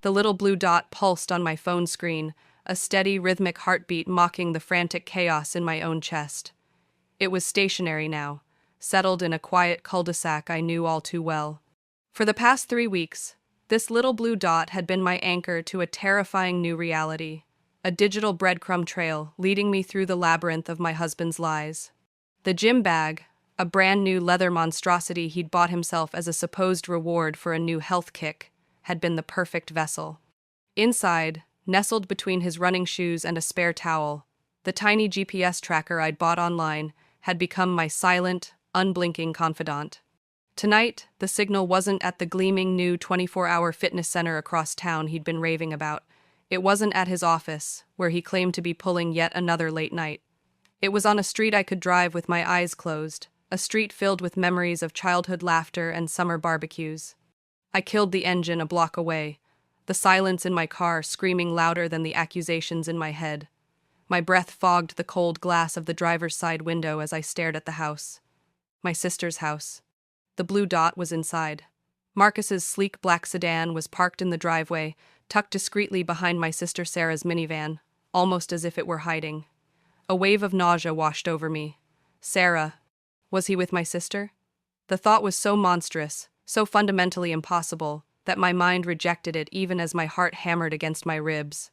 The little blue dot pulsed on my phone screen, a steady, rhythmic heartbeat mocking the frantic chaos in my own chest. It was stationary now, settled in a quiet cul-de-sac I knew all too well. For the past 3 weeks, this little blue dot had been my anchor to a terrifying new reality, a digital breadcrumb trail leading me through the labyrinth of my husband's lies. The gym bag, a brand new leather monstrosity he'd bought himself as a supposed reward for a new health kick, had been the perfect vessel. Inside, nestled between his running shoes and a spare towel, the tiny GPS tracker I'd bought online had become my silent, unblinking confidant. Tonight, the signal wasn't at the gleaming new 24-hour fitness center across town he'd been raving about. It wasn't at his office, where he claimed to be pulling yet another late night. It was on a street I could drive with my eyes closed, a street filled with memories of childhood laughter and summer barbecues. I killed the engine a block away, the silence in my car screaming louder than the accusations in my head. My breath fogged the cold glass of the driver's side window as I stared at the house. My sister's house. The blue dot was inside. Marcus's sleek black sedan was parked in the driveway, tucked discreetly behind my sister Sarah's minivan, almost as if it were hiding. A wave of nausea washed over me. Sarah. Was he with my sister? The thought was so monstrous, so fundamentally impossible, that my mind rejected it even as my heart hammered against my ribs.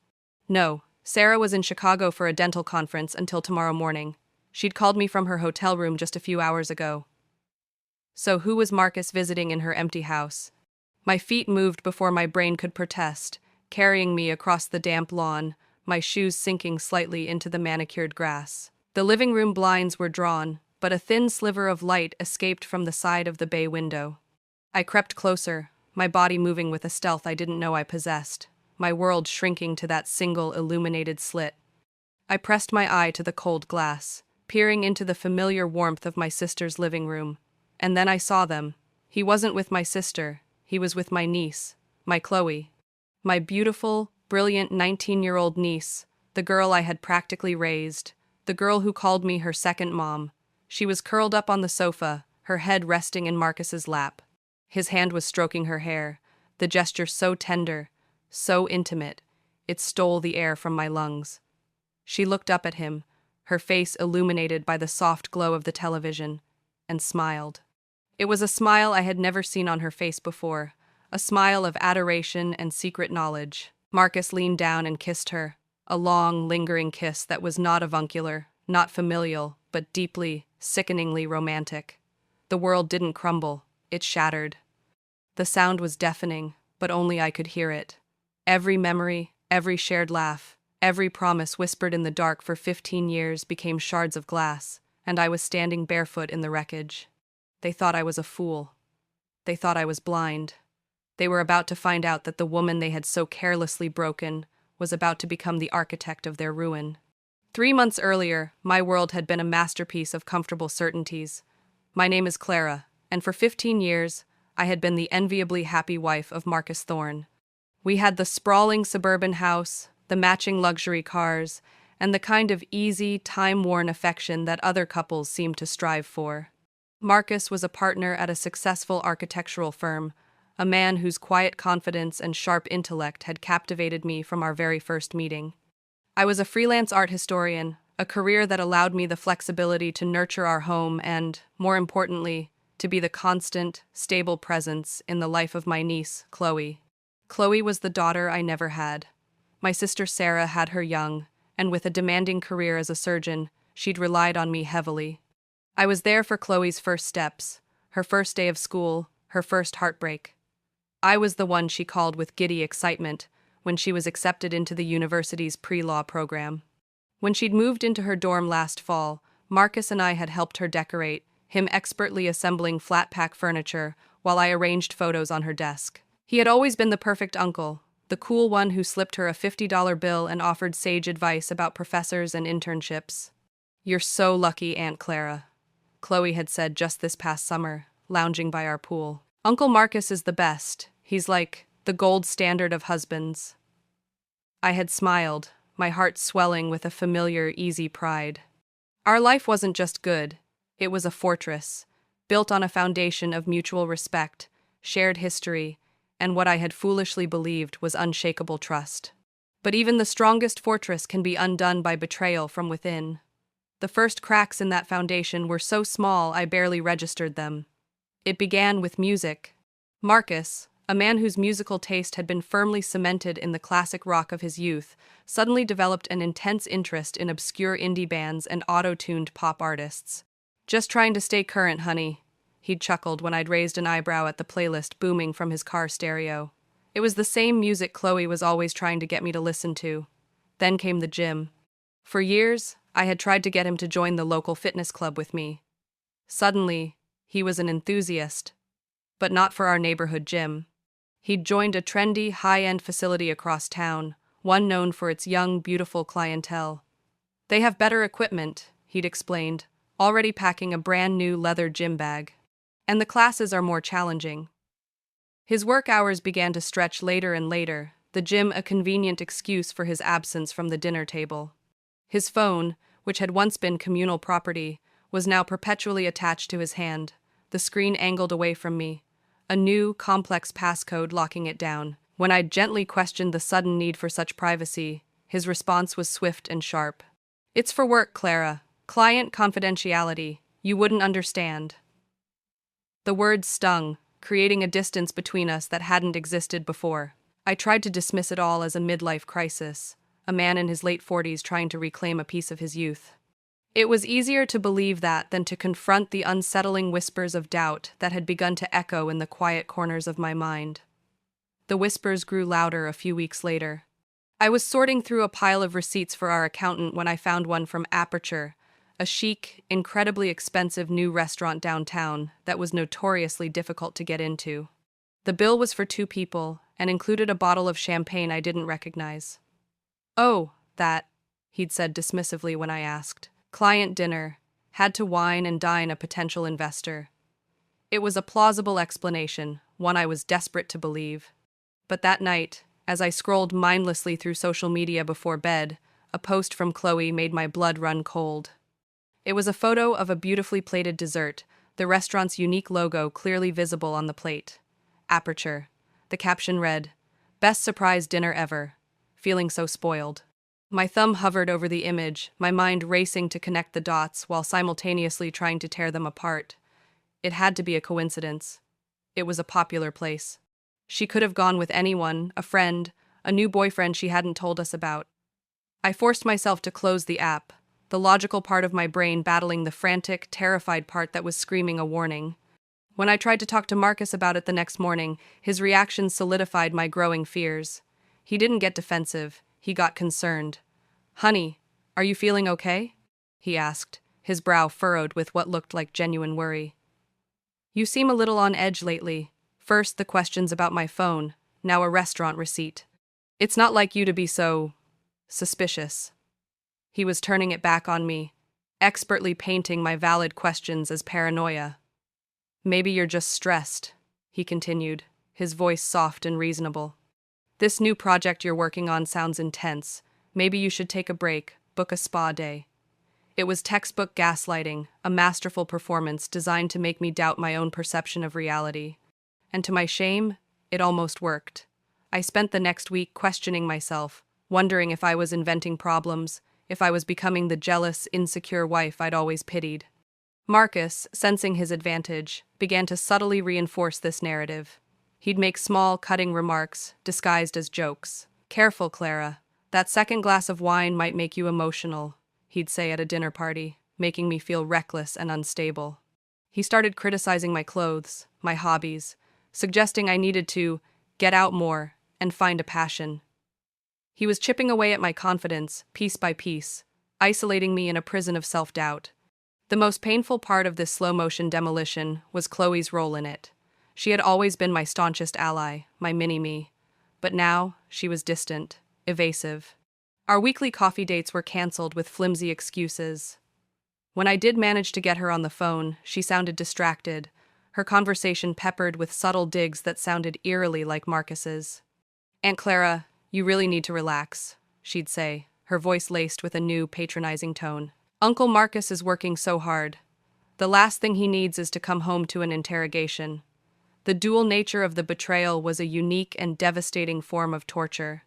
No, Sarah was in Chicago for a dental conference until tomorrow morning. She'd called me from her hotel room just a few hours ago. So who was Marcus visiting in her empty house? My feet moved before my brain could protest, carrying me across the damp lawn, my shoes sinking slightly into the manicured grass. The living room blinds were drawn, but a thin sliver of light escaped from the side of the bay window. I crept closer, my body moving with a stealth I didn't know I possessed, my world shrinking to that single illuminated slit. I pressed my eye to the cold glass, peering into the familiar warmth of my sister's living room. And then I saw them. He wasn't with my sister, he was with my niece, my Chloe. My beautiful, brilliant 19-year-old niece, the girl I had practically raised, the girl who called me her second mom. She was curled up on the sofa, her head resting in Marcus's lap. His hand was stroking her hair, the gesture so tender, so intimate, it stole the air from my lungs. She looked up at him, her face illuminated by the soft glow of the television, and smiled. It was a smile I had never seen on her face before, a smile of adoration and secret knowledge. Marcus leaned down and kissed her, a long, lingering kiss that was not avuncular, not familial, but deeply, sickeningly romantic. The world didn't crumble, it shattered. The sound was deafening, but only I could hear it. Every memory, every shared laugh, every promise whispered in the dark for 15 years became shards of glass, and I was standing barefoot in the wreckage. They thought I was a fool. They thought I was blind. They were about to find out that the woman they had so carelessly broken was about to become the architect of their ruin. 3 months earlier, my world had been a masterpiece of comfortable certainties. My name is Clara, and for 15 years, I had been the enviably happy wife of Marcus Thorne. We had the sprawling suburban house, the matching luxury cars, and the kind of easy, time-worn affection that other couples seem to strive for. Marcus was a partner at a successful architectural firm, a man whose quiet confidence and sharp intellect had captivated me from our very first meeting. I was a freelance art historian, a career that allowed me the flexibility to nurture our home and, more importantly, to be the constant, stable presence in the life of my niece, Chloe. Chloe was the daughter I never had. My sister Sarah had her young, and with a demanding career as a surgeon, she'd relied on me heavily. I was there for Chloe's first steps, her first day of school, her first heartbreak. I was the one she called with giddy excitement when she was accepted into the university's pre-law program. When she'd moved into her dorm last fall, Marcus and I had helped her decorate, him expertly assembling flat-pack furniture while I arranged photos on her desk. He had always been the perfect uncle, the cool one who slipped her a $50 bill and offered sage advice about professors and internships. "You're so lucky, Aunt Clara," Chloe had said just this past summer, lounging by our pool. "Uncle Marcus is the best. He's like the gold standard of husbands." I had smiled, my heart swelling with a familiar, easy pride. Our life wasn't just good, it was a fortress, built on a foundation of mutual respect, shared history, and what I had foolishly believed was unshakable trust. But even the strongest fortress can be undone by betrayal from within. The first cracks in that foundation were so small I barely registered them. It began with music. Marcus, a man whose musical taste had been firmly cemented in the classic rock of his youth, suddenly developed an intense interest in obscure indie bands and auto-tuned pop artists. "Just trying to stay current, honey," he'd chuckled when I'd raised an eyebrow at the playlist booming from his car stereo. It was the same music Chloe was always trying to get me to listen to. Then came the gym. For years, I had tried to get him to join the local fitness club with me. Suddenly, he was an enthusiast, but not for our neighborhood gym. He'd joined a trendy, high-end facility across town, one known for its young, beautiful clientele. "They have better equipment," he'd explained, already packing a brand new leather gym bag. "And the classes are more challenging." His work hours began to stretch later and later, the gym a convenient excuse for his absence from the dinner table. His phone, which had once been communal property, was now perpetually attached to his hand, the screen angled away from me, a new, complex passcode locking it down. When I gently questioned the sudden need for such privacy, his response was swift and sharp. "It's for work, Clara. Client confidentiality. You wouldn't understand." The words stung, creating a distance between us that hadn't existed before. I tried to dismiss it all as a midlife crisis, a man in his late 40s trying to reclaim a piece of his youth. It was easier to believe that than to confront the unsettling whispers of doubt that had begun to echo in the quiet corners of my mind. The whispers grew louder a few weeks later. I was sorting through a pile of receipts for our accountant when I found one from Aperture, a chic, incredibly expensive new restaurant downtown that was notoriously difficult to get into. The bill was for 2 people and included a bottle of champagne I didn't recognize. "Oh, that," he'd said dismissively when I asked. "Client dinner. Had to wine and dine a potential investor." It was a plausible explanation, one I was desperate to believe. But that night, as I scrolled mindlessly through social media before bed, a post from Chloe made my blood run cold. It was a photo of a beautifully plated dessert, the restaurant's unique logo clearly visible on the plate. Aperture. The caption read, "Best surprise dinner ever. Feeling so spoiled." My thumb hovered over the image, my mind racing to connect the dots while simultaneously trying to tear them apart. It had to be a coincidence. It was a popular place. She could have gone with anyone, a friend, a new boyfriend she hadn't told us about. I forced myself to close the app, the logical part of my brain battling the frantic, terrified part that was screaming a warning. When I tried to talk to Marcus about it the next morning, his reaction solidified my growing fears. He didn't get defensive, he got concerned. "Honey, are you feeling okay?" he asked, his brow furrowed with what looked like genuine worry. "You seem a little on edge lately. First the questions about my phone, now a restaurant receipt. It's not like you to be so suspicious." He was turning it back on me, expertly painting my valid questions as paranoia. "Maybe you're just stressed," he continued, his voice soft and reasonable. "This new project you're working on sounds intense. Maybe you should take a break, book a spa day." It was textbook gaslighting, a masterful performance designed to make me doubt my own perception of reality. And to my shame, it almost worked. I spent the next week questioning myself, wondering if I was inventing problems, if I was becoming the jealous, insecure wife I'd always pitied. Marcus, sensing his advantage, began to subtly reinforce this narrative. He'd make small, cutting remarks, disguised as jokes. "Careful, Clara. That second glass of wine might make you emotional," he'd say at a dinner party, making me feel reckless and unstable. He started criticizing my clothes, my hobbies, suggesting I needed to get out more and find a passion. He was chipping away at my confidence, piece by piece, isolating me in a prison of self-doubt. The most painful part of this slow-motion demolition was Chloe's role in it. She had always been my staunchest ally, my mini-me. But now, she was distant, evasive. Our weekly coffee dates were canceled with flimsy excuses. When I did manage to get her on the phone, she sounded distracted, her conversation peppered with subtle digs that sounded eerily like Marcus's. "Aunt Clara, you really need to relax," she'd say, her voice laced with a new, patronizing tone. "Uncle Marcus is working so hard. The last thing he needs is to come home to an interrogation. The dual nature of the betrayal was a unique and devastating form of torture.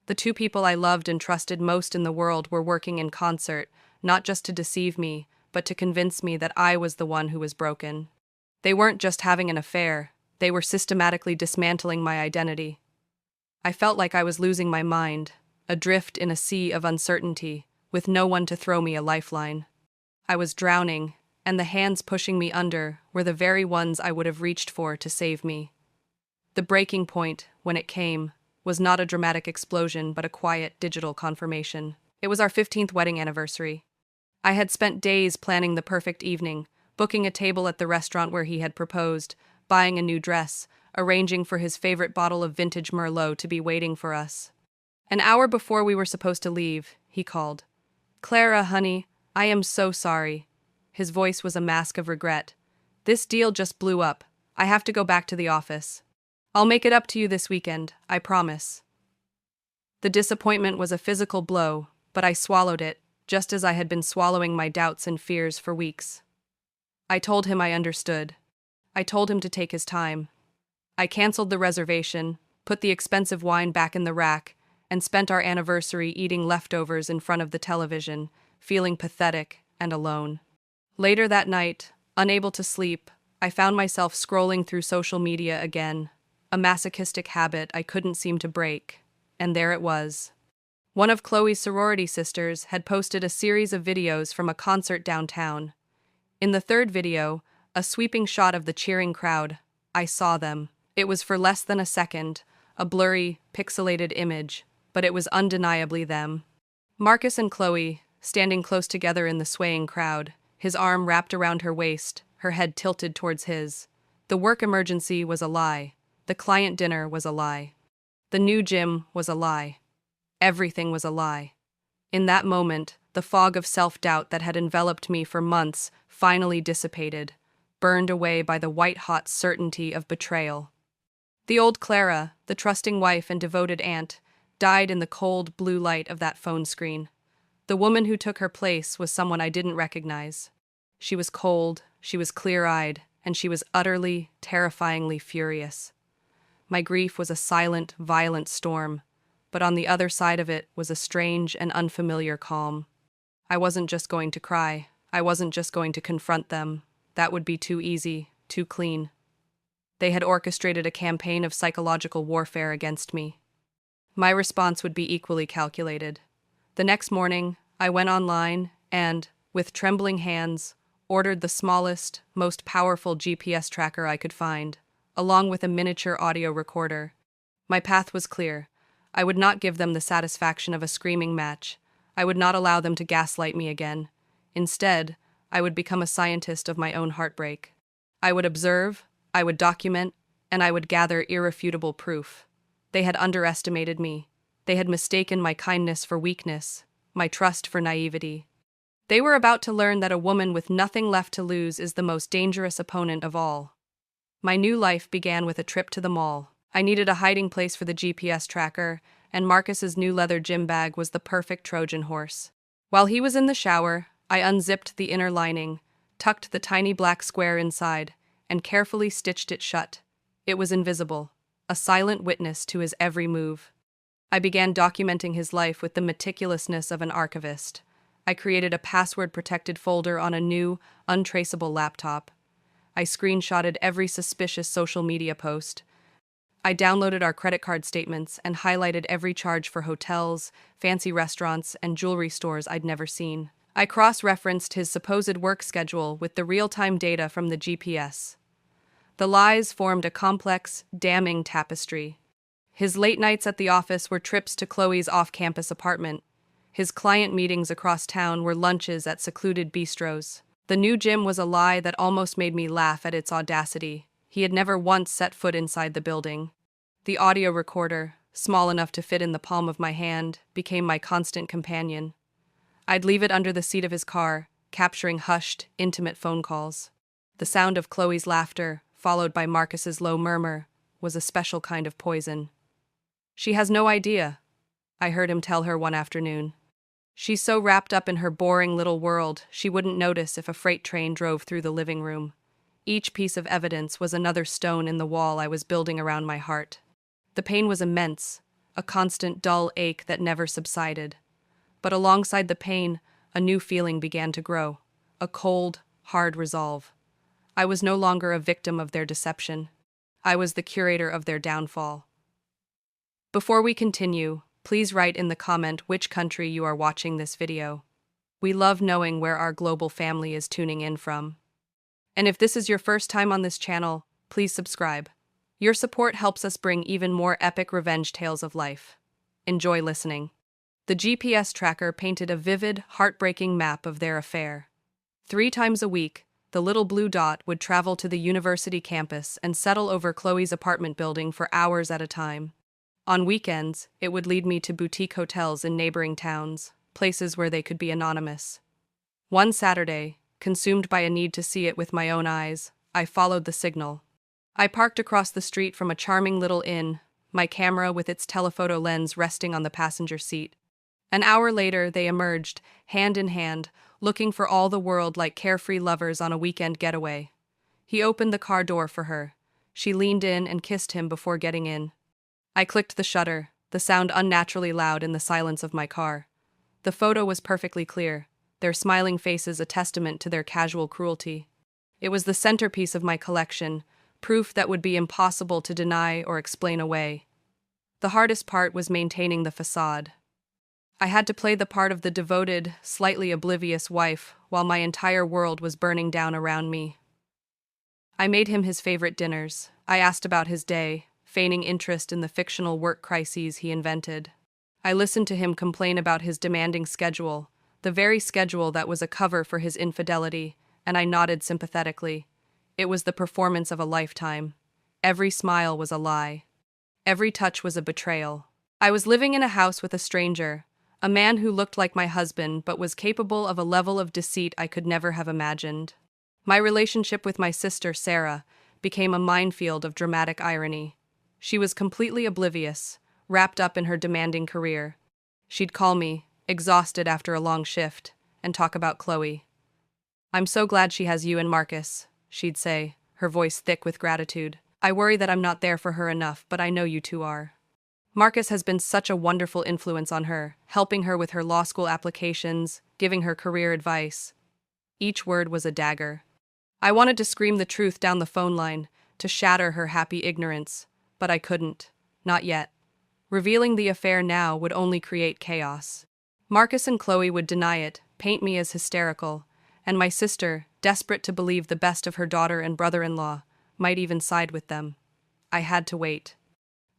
The two people I loved and trusted most in the world were working in concert, not just to deceive me, but to convince me that I was the one who was broken. They weren't just having an affair, they were systematically dismantling my identity. I felt like I was losing my mind, adrift in a sea of uncertainty, with no one to throw me a lifeline. I was drowning, and the hands pushing me under were the very ones I would have reached for to save me. The breaking point, when it came, was not a dramatic explosion but a quiet digital confirmation. It was our 15th wedding anniversary. I had spent days planning the perfect evening, booking a table at the restaurant where he had proposed, buying a new dress, arranging for his favorite bottle of vintage Merlot to be waiting for us. An hour before we were supposed to leave, he called. "Clara, honey, I am so sorry." His voice was a mask of regret. "This deal just blew up. I have to go back to the office. I'll make it up to you this weekend, I promise." The disappointment was a physical blow, but I swallowed it, just as I had been swallowing my doubts and fears for weeks. I told him I understood. I told him to take his time. I canceled the reservation, put the expensive wine back in the rack, and spent our anniversary eating leftovers in front of the television, feeling pathetic and alone. Later that night, unable to sleep, I found myself scrolling through social media again, a masochistic habit I couldn't seem to break, and there it was. One of Chloe's sorority sisters had posted a series of videos from a concert downtown. In the third video, a sweeping shot of the cheering crowd, I saw them. It was for less than a second, a blurry, pixelated image, but it was undeniably them. Marcus and Chloe, standing close together in the swaying crowd, his arm wrapped around her waist, her head tilted towards his. The work emergency was a lie. The client dinner was a lie. The new gym was a lie. Everything was a lie. In that moment, the fog of self-doubt that had enveloped me for months finally dissipated, burned away by the white-hot certainty of betrayal. The old Clara, the trusting wife and devoted aunt, died in the cold blue light of that phone screen. The woman who took her place was someone I didn't recognize. She was cold, she was clear-eyed, and she was utterly, terrifyingly furious. My grief was a silent, violent storm, but on the other side of it was a strange and unfamiliar calm. I wasn't just going to cry. I wasn't just going to confront them. That would be too easy, too clean. They had orchestrated a campaign of psychological warfare against me. My response would be equally calculated. The next morning, I went online and, with trembling hands, ordered the smallest, most powerful GPS tracker I could find, along with a miniature audio recorder. My path was clear. I would not give them the satisfaction of a screaming match. I would not allow them to gaslight me again. Instead, I would become a scientist of my own heartbreak. I would observe, I would document, and I would gather irrefutable proof. They had underestimated me. They had mistaken my kindness for weakness, my trust for naivety. They were about to learn that a woman with nothing left to lose is the most dangerous opponent of all. My new life began with a trip to the mall. I needed a hiding place for the GPS tracker, and Marcus's new leather gym bag was the perfect Trojan horse. While he was in the shower, I unzipped the inner lining, tucked the tiny black square inside, and carefully stitched it shut. It was invisible, a silent witness to his every move. I began documenting his life with the meticulousness of an archivist. I created a password-protected folder on a new, untraceable laptop. I screenshotted every suspicious social media post. I downloaded our credit card statements and highlighted every charge for hotels, fancy restaurants, and jewelry stores I'd never seen. I cross-referenced his supposed work schedule with the real-time data from the GPS. The lies formed a complex, damning tapestry. His late nights at the office were trips to Chloe's off-campus apartment. His client meetings across town were lunches at secluded bistros. The new gym was a lie that almost made me laugh at its audacity. He had never once set foot inside the building. The audio recorder, small enough to fit in the palm of my hand, became my constant companion. I'd leave it under the seat of his car, capturing hushed, intimate phone calls. The sound of Chloe's laughter, followed by Marcus's low murmur, was a special kind of poison. "She has no idea," I heard him tell her one afternoon. "She's so wrapped up in her boring little world, she wouldn't notice if a freight train drove through the living room. Each piece of evidence was another stone in the wall I was building around my heart. The pain was immense, a constant dull ache that never subsided. But alongside the pain, a new feeling began to grow, a cold, hard resolve. I was no longer a victim of their deception. I was the curator of their downfall. Before we continue, please write in the comment which country you are watching this video. We love knowing where our global family is tuning in from. And if this is your first time on this channel, please subscribe. Your support helps us bring even more epic revenge tales of life. Enjoy listening. The GPS tracker painted a vivid, heartbreaking map of their affair. 3 times a week, the little blue dot would travel to the university campus and settle over Chloe's apartment building for hours at a time. On weekends, it would lead me to boutique hotels in neighboring towns, places where they could be anonymous. One Saturday, consumed by a need to see it with my own eyes, I followed the signal. I parked across the street from a charming little inn, my camera with its telephoto lens resting on the passenger seat. An hour later, they emerged, hand in hand, looking for all the world like carefree lovers on a weekend getaway. He opened the car door for her. She leaned in and kissed him before getting in. I clicked the shutter, the sound unnaturally loud in the silence of my car. The photo was perfectly clear, their smiling faces a testament to their casual cruelty. It was the centerpiece of my collection, proof that would be impossible to deny or explain away. The hardest part was maintaining the facade. I had to play the part of the devoted, slightly oblivious wife while my entire world was burning down around me. I made him his favorite dinners. I asked about his day, feigning interest in the fictional work crises he invented. I listened to him complain about his demanding schedule, the very schedule that was a cover for his infidelity, and I nodded sympathetically. It was the performance of a lifetime. Every smile was a lie. Every touch was a betrayal. I was living in a house with a stranger, a man who looked like my husband but was capable of a level of deceit I could never have imagined. My relationship with my sister, Sarah, became a minefield of dramatic irony. She was completely oblivious, wrapped up in her demanding career. She'd call me, exhausted after a long shift, and talk about Chloe. "I'm so glad she has you and Marcus," she'd say, her voice thick with gratitude. "I worry that I'm not there for her enough, but I know you two are. Marcus has been such a wonderful influence on her, helping her with her law school applications, giving her career advice." Each word was a dagger. I wanted to scream the truth down the phone line, to shatter her happy ignorance, but I couldn't. Not yet. Revealing the affair now would only create chaos. Marcus and Chloe would deny it, paint me as hysterical, and my sister, desperate to believe the best of her daughter and brother-in-law, might even side with them. I had to wait.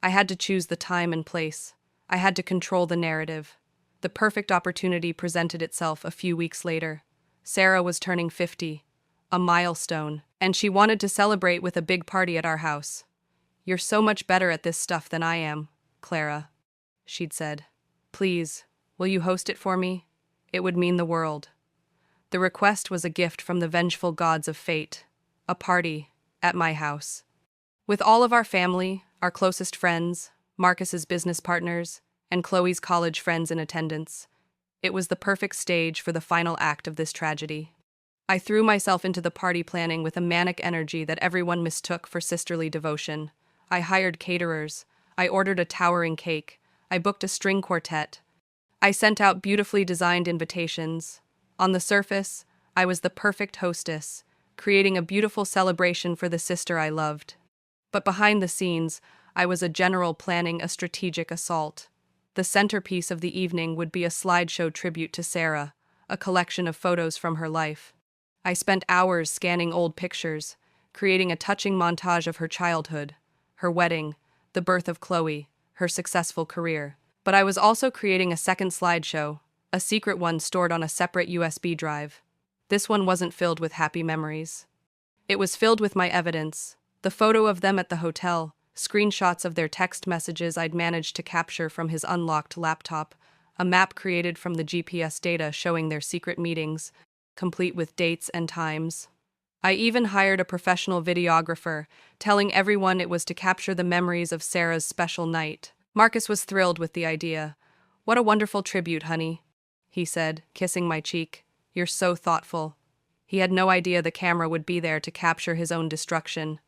I had to choose the time and place. I had to control the narrative. The perfect opportunity presented itself a few weeks later. Sarah was turning 50, a milestone, and she wanted to celebrate with a big party at our house. "You're so much better at this stuff than I am, Clara," she'd said. "Please, will you host it for me? It would mean the world." The request was a gift from the vengeful gods of fate, a party at my house. With all of our family, our closest friends, Marcus's business partners, and Chloe's college friends in attendance, it was the perfect stage for the final act of this tragedy. I threw myself into the party planning with a manic energy that everyone mistook for sisterly devotion. I hired caterers. I ordered a towering cake. I booked a string quartet. I sent out beautifully designed invitations. On the surface, I was the perfect hostess, creating a beautiful celebration for the sister I loved. But behind the scenes, I was a general planning a strategic assault. The centerpiece of the evening would be a slideshow tribute to Sarah, a collection of photos from her life. I spent hours scanning old pictures, creating a touching montage of her childhood, her wedding, the birth of Chloe, her successful career. But I was also creating a second slideshow, a secret one stored on a separate USB drive. This one wasn't filled with happy memories. It was filled with my evidence, the photo of them at the hotel, screenshots of their text messages I'd managed to capture from his unlocked laptop, a map created from the GPS data showing their secret meetings, complete with dates and times. I even hired a professional videographer, telling everyone it was to capture the memories of Sarah's special night. Marcus was thrilled with the idea. "What a wonderful tribute, honey," he said, kissing my cheek. "You're so thoughtful." He had no idea the camera would be there to capture his own destruction.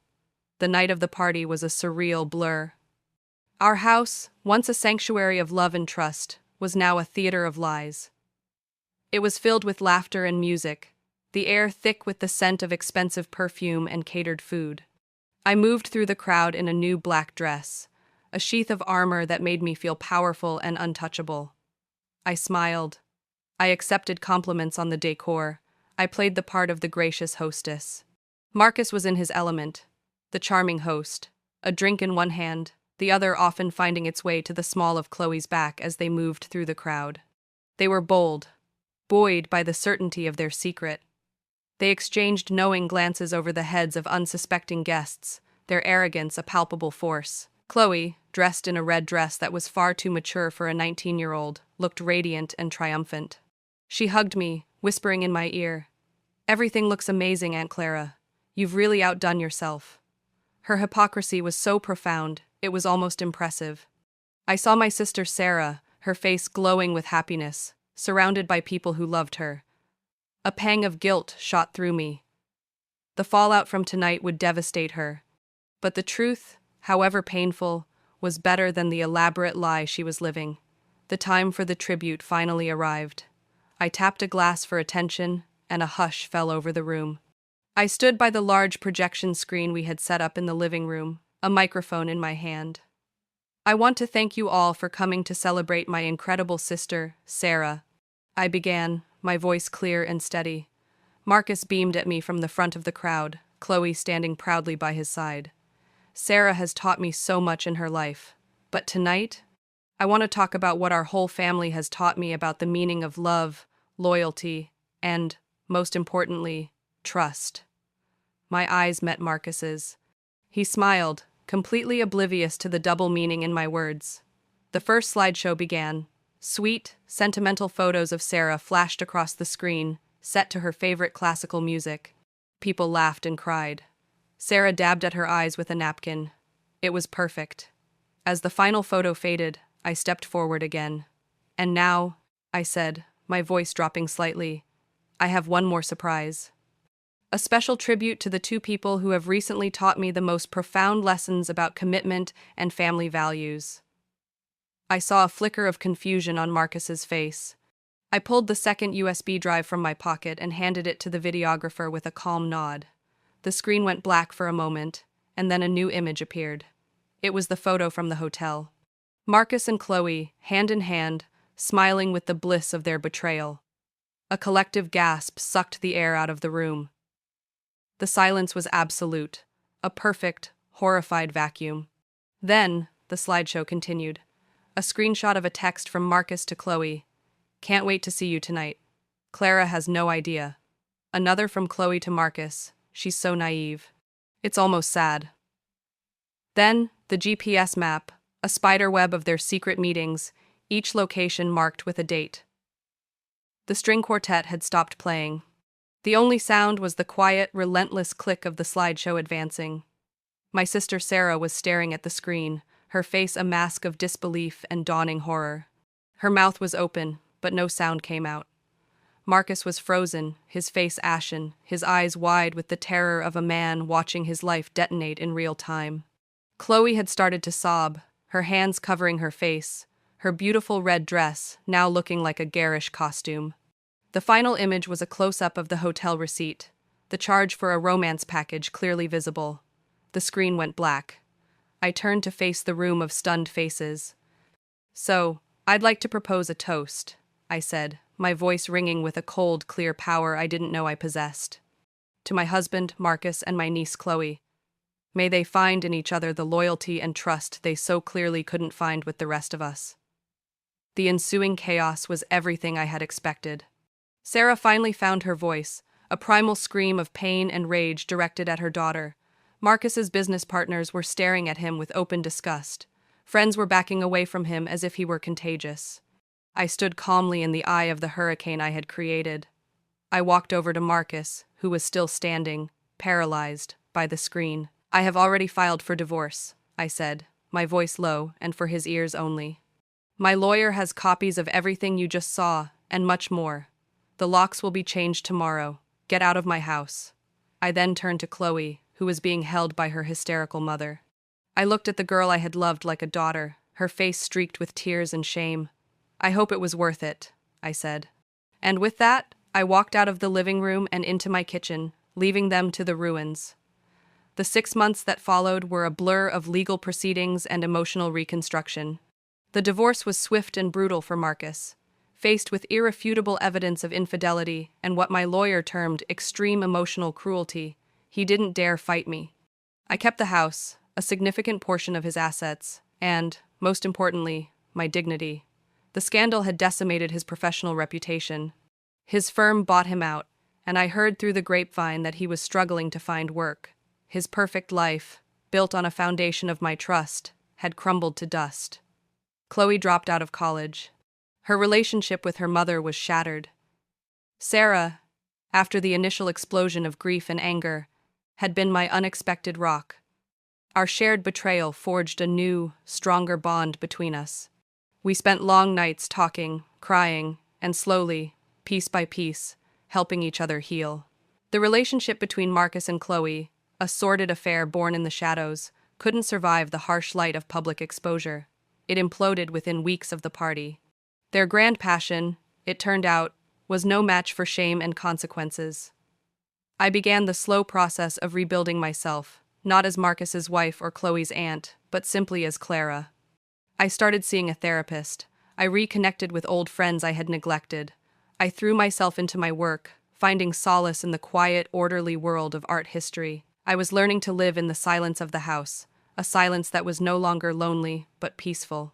The night of the party was a surreal blur. Our house, once a sanctuary of love and trust, was now a theater of lies. It was filled with laughter and music, the air thick with the scent of expensive perfume and catered food. I moved through the crowd in a new black dress, a sheath of armor that made me feel powerful and untouchable. I smiled. I accepted compliments on the decor. I played the part of the gracious hostess. Marcus was in his element, the charming host, a drink in one hand, the other often finding its way to the small of Chloe's back as they moved through the crowd. They were bold, buoyed by the certainty of their secret. They exchanged knowing glances over the heads of unsuspecting guests, their arrogance a palpable force. Chloe, dressed in a red dress that was far too mature for a 19-year-old, looked radiant and triumphant. She hugged me, whispering in my ear, "Everything looks amazing, Aunt Clara. You've really outdone yourself." Her hypocrisy was so profound, it was almost impressive. I saw my sister Sarah, her face glowing with happiness, surrounded by people who loved her. A pang of guilt shot through me. The fallout from tonight would devastate her. But the truth, however painful, was better than the elaborate lie she was living. The time for the tribute finally arrived. I tapped a glass for attention, and a hush fell over the room. I stood by the large projection screen we had set up in the living room, a microphone in my hand. "I want to thank you all for coming to celebrate my incredible sister, Sarah," I began, my voice clear and steady. Marcus beamed at me from the front of the crowd, Chloe standing proudly by his side. "Sarah has taught me so much in her life. But tonight, I want to talk about what our whole family has taught me about the meaning of love, loyalty, and, most importantly, trust." My eyes met Marcus's. He smiled, completely oblivious to the double meaning in my words. The first slideshow began. Sweet, sentimental photos of Sarah flashed across the screen, set to her favorite classical music. People laughed and cried. Sarah dabbed at her eyes with a napkin. It was perfect. As the final photo faded, I stepped forward again. "And now," I said, my voice dropping slightly, "I have one more surprise. A special tribute to the two people who have recently taught me the most profound lessons about commitment and family values." I saw a flicker of confusion on Marcus's face. I pulled the second USB drive from my pocket and handed it to the videographer with a calm nod. The screen went black for a moment, and then a new image appeared. It was the photo from the hotel. Marcus and Chloe, hand in hand, smiling with the bliss of their betrayal. A collective gasp sucked the air out of the room. The silence was absolute, a perfect, horrified vacuum. Then, the slideshow continued. A screenshot of a text from Marcus to Chloe. "Can't wait to see you tonight. Clara has no idea." Another from Chloe to Marcus. "She's so naive. It's almost sad." Then, the GPS map, a spider web of their secret meetings, each location marked with a date. The string quartet had stopped playing. The only sound was the quiet, relentless click of the slideshow advancing. My sister Sarah was staring at the screen, her face a mask of disbelief and dawning horror. Her mouth was open, but no sound came out. Marcus was frozen, his face ashen, his eyes wide with the terror of a man watching his life detonate in real time. Chloe had started to sob, her hands covering her face, her beautiful red dress now looking like a garish costume. The final image was a close-up of the hotel receipt, the charge for a romance package clearly visible. The screen went black. I turned to face the room of stunned faces. "So, I'd like to propose a toast," I said, my voice ringing with a cold, clear power I didn't know I possessed. "To my husband, Marcus, and my niece, Chloe. May they find in each other the loyalty and trust they so clearly couldn't find with the rest of us." The ensuing chaos was everything I had expected. Sarah finally found her voice, a primal scream of pain and rage directed at her daughter. Marcus's business partners were staring at him with open disgust. Friends were backing away from him as if he were contagious. I stood calmly in the eye of the hurricane I had created. I walked over to Marcus, who was still standing, paralyzed, by the screen. "I have already filed for divorce," I said, my voice low and for his ears only. "My lawyer has copies of everything you just saw, and much more. The locks will be changed tomorrow. Get out of my house. I then turned to Chloe, who was being held by her hysterical mother. I looked at the girl I had loved like a daughter, her face streaked with tears and shame. I hope it was worth it, I said. And with that, I walked out of the living room and into my kitchen, leaving them to the ruins. The 6 months that followed were a blur of legal proceedings and emotional reconstruction. The divorce was swift and brutal for Marcus. Faced with irrefutable evidence of infidelity and what my lawyer termed extreme emotional cruelty, he didn't dare fight me. I kept the house, a significant portion of his assets, and, most importantly, my dignity. The scandal had decimated his professional reputation. His firm bought him out, and I heard through the grapevine that he was struggling to find work. His perfect life, built on a foundation of my trust, had crumbled to dust. Chloe dropped out of college. Her relationship with her mother was shattered. Sarah, after the initial explosion of grief and anger, had been my unexpected rock. Our shared betrayal forged a new, stronger bond between us. We spent long nights talking, crying, and slowly, piece by piece, helping each other heal. The relationship between Marcus and Chloe, a sordid affair born in the shadows, couldn't survive the harsh light of public exposure. It imploded within weeks of the party. Their grand passion, it turned out, was no match for shame and consequences. I began the slow process of rebuilding myself, not as Marcus's wife or Chloe's aunt, but simply as Clara. I started seeing a therapist. I reconnected with old friends I had neglected. I threw myself into my work, finding solace in the quiet, orderly world of art history. I was learning to live in the silence of the house, a silence that was no longer lonely, but peaceful.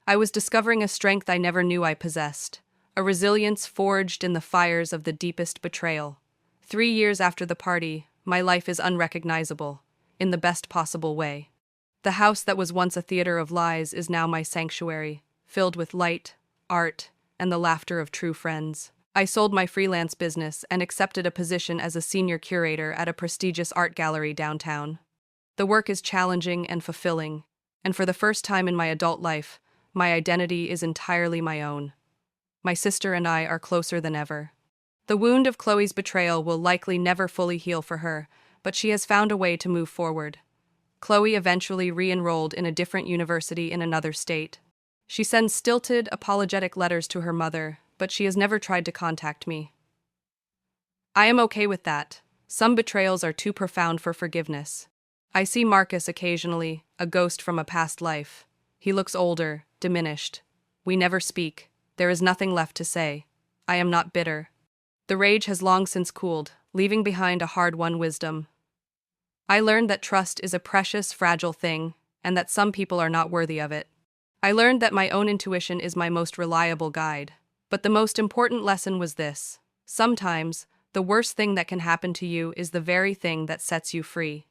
I was discovering a strength I never knew I possessed, a resilience forged in the fires of the deepest betrayal. 3 years after the party, my life is unrecognizable, in the best possible way. The house that was once a theater of lies is now my sanctuary, filled with light, art, and the laughter of true friends. I sold my freelance business and accepted a position as a senior curator at a prestigious art gallery downtown. The work is challenging and fulfilling, and for the first time in my adult life, my identity is entirely my own. My sister and I are closer than ever. The wound of Chloe's betrayal will likely never fully heal for her, but she has found a way to move forward. Chloe eventually re-enrolled in a different university in another state. She sends stilted, apologetic letters to her mother, but she has never tried to contact me. I am okay with that. Some betrayals are too profound for forgiveness. I see Marcus occasionally, a ghost from a past life. He looks older, diminished. We never speak. There is nothing left to say. I am not bitter. The rage has long since cooled, leaving behind a hard-won wisdom. I learned that trust is a precious, fragile thing, and that some people are not worthy of it. I learned that my own intuition is my most reliable guide. But the most important lesson was this: sometimes, the worst thing that can happen to you is the very thing that sets you free.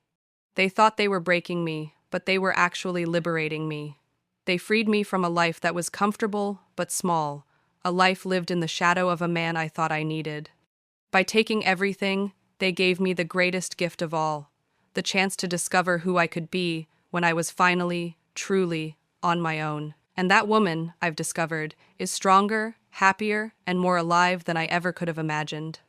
They thought they were breaking me, but they were actually liberating me. They freed me from a life that was comfortable but small, a life lived in the shadow of a man I thought I needed. By taking everything, they gave me the greatest gift of all, the chance to discover who I could be when I was finally, truly, on my own. And that woman, I've discovered, is stronger, happier, and more alive than I ever could have imagined.